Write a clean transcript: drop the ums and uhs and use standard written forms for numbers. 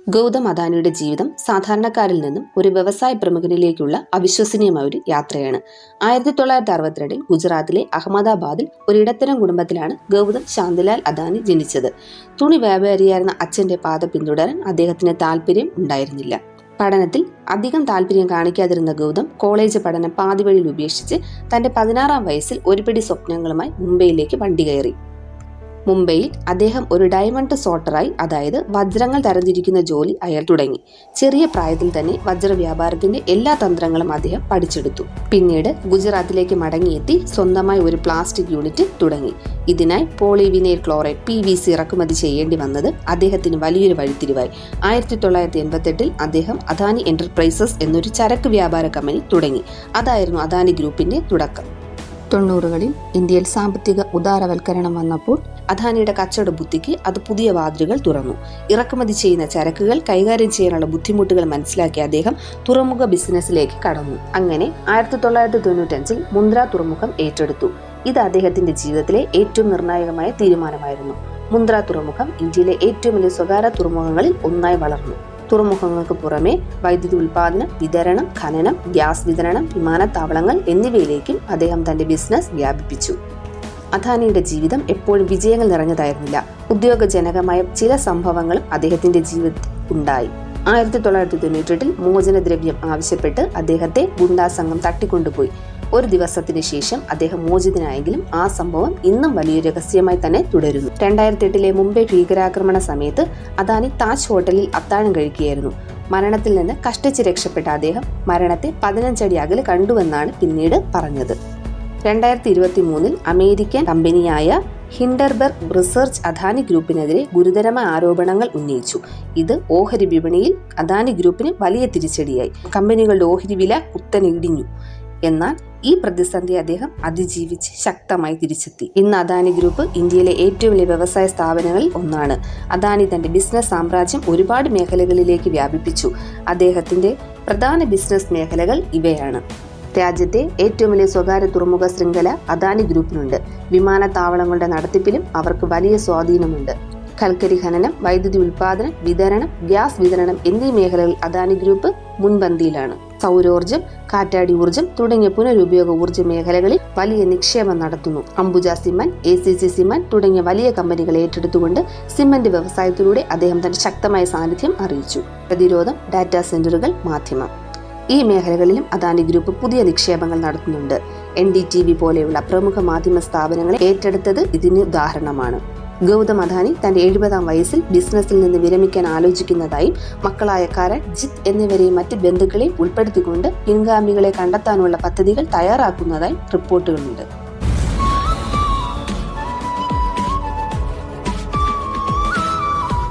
ഗൗതം അദാനിയുടെ ജീവിതം സാധാരണക്കാരിൽ നിന്നും ഒരു വ്യവസായ പ്രമുഖനിലേക്കുള്ള അവിശ്വസനീയമായ ഒരു യാത്രയാണ്. 1962 ഗുജറാത്തിലെ അഹമ്മദാബാദിൽ ഒരു ഇടത്തരം കുടുംബത്തിലാണ് ഗൗതം ശാന്തിലാൽ അദാനി ജനിച്ചത്. തുണി വ്യാപാരിയായിരുന്ന അച്ഛന്റെ പാത പിന്തുടരാൻ അദ്ദേഹത്തിന് താല്പര്യം ഉണ്ടായിരുന്നില്ല. പഠനത്തിൽ അധികം താല്പര്യം കാണിക്കാതിരുന്ന ഗൗതം കോളേജ് പഠനം പാതിവഴിയിൽ ഉപേക്ഷിച്ച് തന്റെ 16-ാം വയസ്സിൽ ഒരുപിടി സ്വപ്നങ്ങളുമായി മുംബൈയിലേക്ക് വണ്ടി കയറി. മുംബൈയിൽ അദ്ദേഹം ഒരു ഡയമണ്ട് സോർട്ടറായി, അതായത് വജ്രങ്ങൾ തരംതിരിക്കുന്ന ജോലി അയാൾ തുടങ്ങി. ചെറിയ പ്രായത്തിൽ തന്നെ വജ്ര വ്യാപാരത്തിന്റെ എല്ലാ തന്ത്രങ്ങളും അദ്ദേഹം പഠിച്ചെടുത്തു. പിന്നീട് ഗുജറാത്തിലേക്ക് മടങ്ങിയെത്തി സ്വന്തമായി ഒരു പ്ലാസ്റ്റിക് യൂണിറ്റ് തുടങ്ങി. ഇതിനായി പോളിവിനൈൽ ക്ലോറൈഡ് PVC ഇറക്കുമതി ചെയ്യേണ്ടി വന്നത് അദ്ദേഹത്തിന് വലിയൊരു വഴിത്തിരിവായി. 1988 അദ്ദേഹം അദാനി എന്റർപ്രൈസസ് എന്നൊരു ചരക്ക് വ്യാപാര കമ്പനി തുടങ്ങി. അതായിരുന്നു അദാനി ഗ്രൂപ്പിന്റെ തുടക്കം. 90കളിൽ ഇന്ത്യയിൽ സാമ്പത്തിക ഉദാരവൽക്കരണം വന്നപ്പോൾ അദാനിയുടെ കച്ചവട ബുദ്ധിക്ക് അത് പുതിയ വാതിലുകൾ തുറന്നു. ഇറക്കുമതി ചെയ്യുന്ന ചരക്കുകൾ കൈകാര്യം ചെയ്യാനുള്ള ബുദ്ധിമുട്ടുകൾ മനസ്സിലാക്കിയ അദ്ദേഹം തുറമുഖ ബിസിനസ്സിലേക്ക് കടന്നു. അങ്ങനെ 1995 മുന്ദ്ര തുറമുഖം ഏറ്റെടുത്തു. ഇത് അദ്ദേഹത്തിന്റെ ജീവിതത്തിലെ ഏറ്റവും നിർണായകമായ തീരുമാനമായിരുന്നു. മുന്ദ്ര തുറമുഖം ഇന്ത്യയിലെ ഏറ്റവും വലിയ സ്വകാര്യ തുറമുഖങ്ങളിൽ ഒന്നായി വളർന്നു. തുറമുഖങ്ങൾക്ക് പുറമെ വൈദ്യുതി ഉൽപാദനം, വിതരണം, ഖനനം, ഗ്യാസ് വിതരണം, വിമാനത്താവളങ്ങൾ എന്നിവയിലേക്കും അദ്ദേഹം തന്റെ ബിസിനസ് വ്യാപിപ്പിച്ചു. അദാനിയുടെ ജീവിതം എപ്പോഴും വിജയങ്ങൾ നിറഞ്ഞതായിരുന്നില്ല. ഉദ്യോഗജനകമായ ചില സംഭവങ്ങളും അദ്ദേഹത്തിന്റെ ജീവിതത്തിൽ ഉണ്ടായി. 1998 മോചനദ്രവ്യം ആവശ്യപ്പെട്ട് അദ്ദേഹത്തെ ഗുണ്ടാ സംഘം തട്ടിക്കൊണ്ടുപോയി. ഒരു ദിവസത്തിന് ശേഷം അദ്ദേഹം മോചിതനായെങ്കിലും ആ സംഭവം ഇന്നും വലിയൊരു രഹസ്യമായി തന്നെ തുടരുന്നു. 2008 മുംബൈ ഭീകരാക്രമണ സമയത്ത് അദാനി താജ് ഹോട്ടലിൽ അത്താഴം കഴിക്കുകയായിരുന്നു. മരണത്തിൽ നിന്ന് കഷ്ടിച്ച് രക്ഷപ്പെട്ട അദ്ദേഹം മരണത്തെ 15 അടി അകലെ കണ്ടുവെന്നാണ് പിന്നീട് പറഞ്ഞത്. 2023 അമേരിക്കൻ കമ്പനിയായ ഹിൻഡർബർഗ് റിസർച്ച് അദാനി ഗ്രൂപ്പിനെതിരെ ഗുരുതരമായ ആരോപണങ്ങൾ ഉന്നയിച്ചു. ഇത് ഓഹരി വിപണിയിൽ അദാനി ഗ്രൂപ്പിന് വലിയ തിരിച്ചടിയായി. കമ്പനികളുടെ ഓഹരി വില കുത്തനെ ഇടിഞ്ഞു. എന്നാൽ ഈ പ്രതിസന്ധി അദ്ദേഹം അതിജീവിച്ച് ശക്തമായി തിരിച്ചെത്തി. ഇന്ന് അദാനി ഗ്രൂപ്പ് ഇന്ത്യയിലെ ഏറ്റവും വലിയ വ്യവസായ സ്ഥാപനങ്ങളിൽ ഒന്നാണ്. അദാനി തന്റെ ബിസിനസ് സാമ്രാജ്യം ഒരുപാട് മേഖലകളിലേക്ക് വ്യാപിപ്പിച്ചു. അദ്ദേഹത്തിന്റെ പ്രധാന ബിസിനസ് മേഖലകൾ ഇവയാണ്. രാജ്യത്തെ ഏറ്റവും വലിയ സ്വകാര്യ തുറമുഖ ശൃംഖല അദാനി ഗ്രൂപ്പിനുണ്ട്. വിമാനത്താവളങ്ങളുടെ നടത്തിപ്പിലും അവർക്ക് വലിയ സ്വാധീനമുണ്ട്. കൽക്കരി ഖനനം, വൈദ്യുതി ഉൽപാദനം, വിതരണം, ഗ്യാസ് വിതരണം എന്നീ മേഖലകളിൽ അദാനി ഗ്രൂപ്പ് മുൻപന്തിയിലാണ്. സൗരോർജ്ജം, കാറ്റാടി ഊർജ്ജം തുടങ്ങിയ പുനരുപയോഗ ഊർജ്ജ മേഖലകളിൽ വലിയ നിക്ഷേപം നടത്തുന്നു. അംബുജ സിമന്റ്, ACC സിമന്റ് തുടങ്ങിയ വലിയ കമ്പനികൾ ഏറ്റെടുത്തുകൊണ്ട് സിമന്റ് വ്യവസായത്തിലൂടെ അദ്ദേഹം തന്റെ ശക്തമായ സാന്നിധ്യം അറിയിച്ചു. പ്രതിരോധം, ഡാറ്റാ സെന്ററുകൾ, മാധ്യമം ഈ മേഖലകളിലും അദാനി ഗ്രൂപ്പ് പുതിയ നിക്ഷേപങ്ങൾ നടത്തുന്നുണ്ട്. NDTV പോലെയുള്ള പ്രമുഖ മാധ്യമ സ്ഥാപനങ്ങളെ ഏറ്റെടുത്തത് ഇതിന് ഉദാഹരണമാണ്. ഗൗതം അദാനി തന്റെ 70-ാം വയസ്സിൽ ബിസിനസ്സിൽ നിന്ന് വിരമിക്കാൻ ആലോചിക്കുന്നതായും മക്കളായ കരൺ, ജിത്ത് എന്നിവരെയും മറ്റ് ബന്ധുക്കളെയും ഉൾപ്പെടുത്തിക്കൊണ്ട് പിൻഗാമികളെ കണ്ടെത്താനുള്ള പദ്ധതികൾ തയ്യാറാക്കുന്നതായും റിപ്പോർട്ടുകളുണ്ട്.